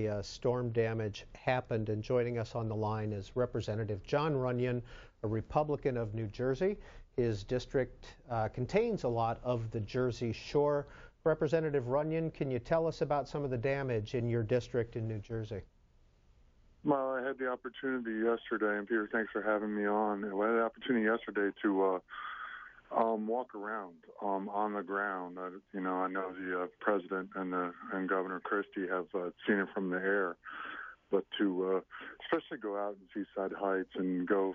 the storm damage happened. And joining us on the line is Representative John Runyan, a Republican of New Jersey. His district contains a lot of the Jersey Shore. Representative Runyan, can you tell us about some of the damage in your district in New Jersey? Well, I had the opportunity yesterday, and Peter, thanks for having me on. I had the opportunity yesterday to walk around on the ground. I know the president and Governor Christie have seen it from the air, but to especially go out in Seaside Heights and go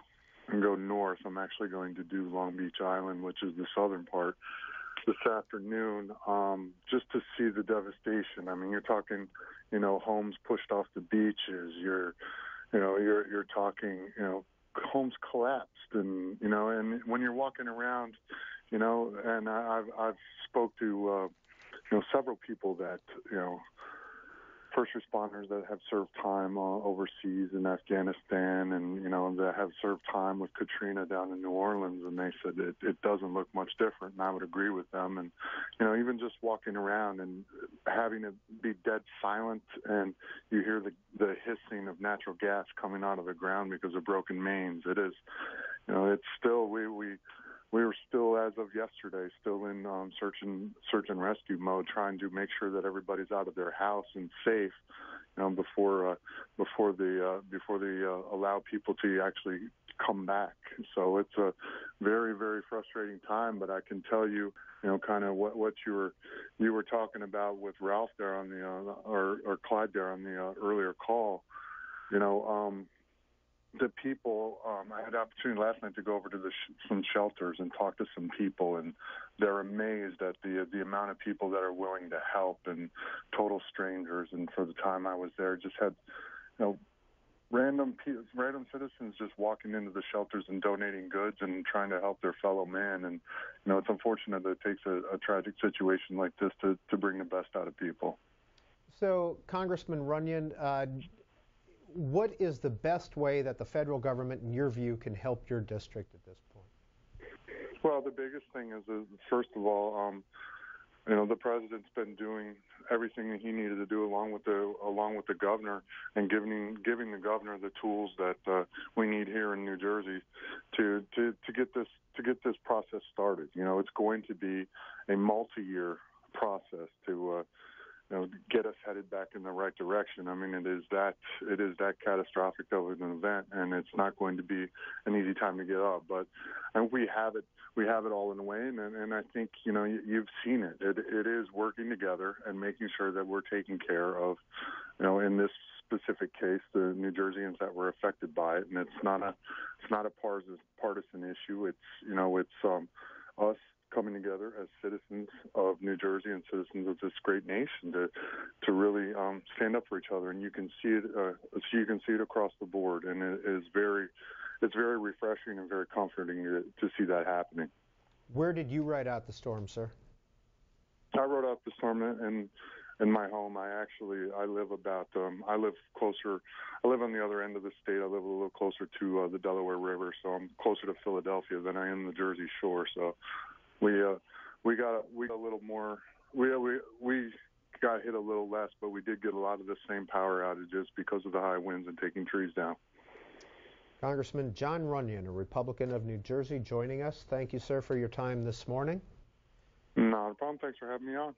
north, I'm actually going to do Long Beach Island, which is the southern part, this afternoon, just to see the devastation. I mean, you're talking, homes pushed off the beaches. You're talking, homes collapsed, and and when you're walking around, and I've spoke to several people that first responders that have served time overseas in Afghanistan, and that have served time with Katrina down in New Orleans, and they said it doesn't look much different, and I would agree with them. And even just walking around and having to be dead silent, and you hear the hissing of natural gas coming out of the ground because of broken mains. It is, it's still we were still, as of yesterday, still in search and rescue mode, trying to make sure that everybody's out of their house and safe, before they allow people to actually come back. So it's a very, very frustrating time. But I can tell you, kind of what you were talking about with Ralph there on the or Clyde there on the earlier call. The people, I had the opportunity last night to go over to some shelters and talk to some people, and they're amazed at the amount of people that are willing to help, and total strangers. And for the time I was there, just had random citizens just walking into the shelters and donating goods and trying to help their fellow man. And it's unfortunate that it takes a tragic situation like this to bring the best out of people. So, Congressman Runyan, what is the best way that the federal government, in your view, can help your district at this point? Well, the biggest thing is first of all, the president's been doing everything that he needed to do along with the governor, and giving the governor the tools that we need here in New Jersey to get this process started. It's going to be a multi-year process to get us headed back in the right direction. I mean, it is that catastrophic of an event, and it's not going to be an easy time to get up. But we have it all in a way, and I think you've seen it. It is working together and making sure that we're taking care of, in this specific case, the New Jerseyans that were affected by it, and it's not a partisan issue. It's us coming together as citizens of New Jersey and citizens of this great nation to really stand up for each other, and you can see it across the board, and it's very refreshing and very comforting to see that happening. Where did you ride out the storm, sir? I rode out the storm in my home. I live closer. I live on the other end of the state. I live a little closer to the Delaware River, so I'm closer to Philadelphia than I am the Jersey Shore. So we got a little more. We got hit a little less, but we did get a lot of the same power outages because of the high winds and taking trees down. Congressman John Runyan, a Republican of New Jersey, joining us. Thank you, sir, for your time this morning. Not a problem. Thanks for having me on.